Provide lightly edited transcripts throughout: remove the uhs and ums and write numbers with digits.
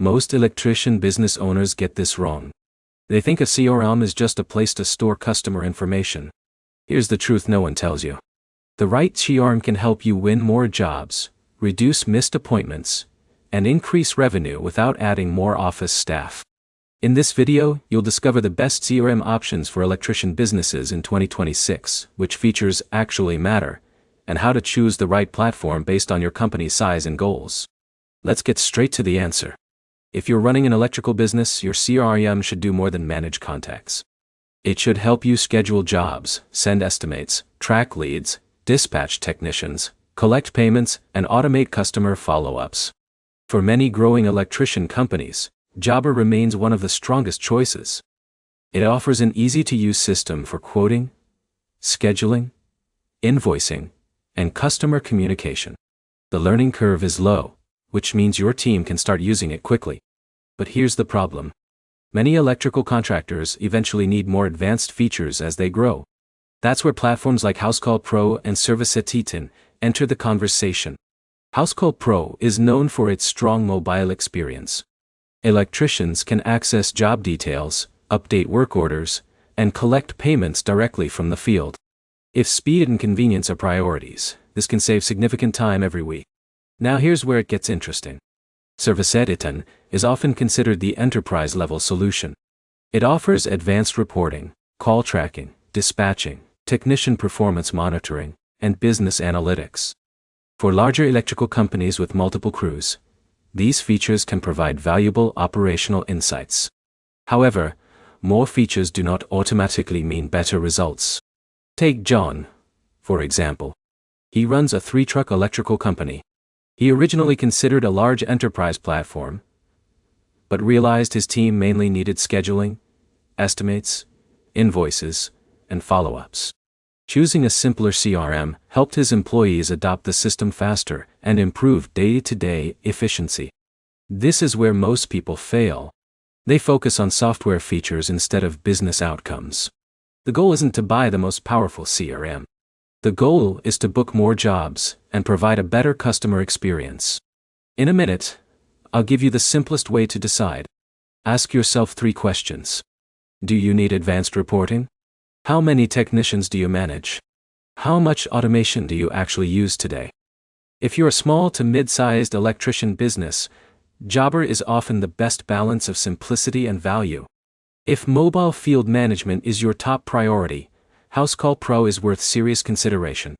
Most electrician business owners get this wrong. They think a CRM is just a place to store customer information. Here's the truth no one tells you. The right CRM can help you win more jobs, reduce missed appointments, and increase revenue without adding more office staff. In this video, you'll discover the best CRM options for electrician businesses in 2026, which features actually matter, and how to choose the right platform based on your company's size and goals. Let's get straight to the answer. If you're running an electrical business, your CRM should do more than manage contacts. It should help you schedule jobs, send estimates, track leads, dispatch technicians, collect payments, and automate customer follow-ups. For many growing electrician companies, Jobber remains one of the strongest choices. It offers an easy-to-use system for quoting, scheduling, invoicing, and customer communication. The learning curve is low, which means your team can start using it quickly. But here's the problem. Many electrical contractors eventually need more advanced features as they grow. That's where platforms like Housecall Pro and Electrician enter the conversation. Housecall Pro is known for its strong mobile experience. Electricians can access job details, update work orders, and collect payments directly from the field. If speed and convenience are priorities, this can save significant time every week. Now here's where it gets interesting. Electrician is often considered the enterprise-level solution. It offers advanced reporting, call tracking, dispatching, technician performance monitoring, and business analytics. For larger electrical companies with multiple crews, these features can provide valuable operational insights. However, more features do not automatically mean better results. Take John, for example. He runs a 3-truck electrical company. He originally considered a large enterprise platform, but realized his team mainly needed scheduling, estimates, invoices, and follow-ups. Choosing a simpler CRM helped his employees adopt the system faster and improve day-to-day efficiency. This is where most people fail. They focus on software features instead of business outcomes. The goal isn't to buy the most powerful CRM. The goal is to book more jobs and provide a better customer experience. In a minute, I'll give you the simplest way to decide. Ask yourself 3 questions. Do you need advanced reporting? How many technicians do you manage? How much automation do you actually use today? If you're a small to mid-sized electrician business, Jobber is often the best balance of simplicity and value. If mobile field management is your top priority, Housecall Pro is worth serious consideration.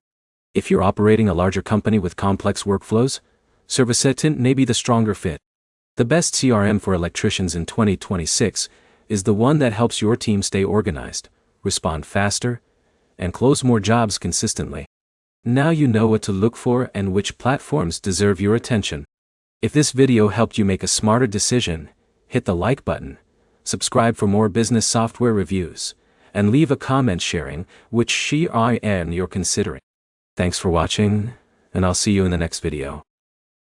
If you're operating a larger company with complex workflows, Electrician may be the stronger fit. The best CRM for electricians in 2026 is the one that helps your team stay organized, respond faster, and close more jobs consistently. Now you know what to look for and which platforms deserve your attention. If this video helped you make a smarter decision, hit the like button, subscribe for more business software reviews, and leave a comment sharing which CRM you're considering. Thanks for watching, and I'll see you in the next video.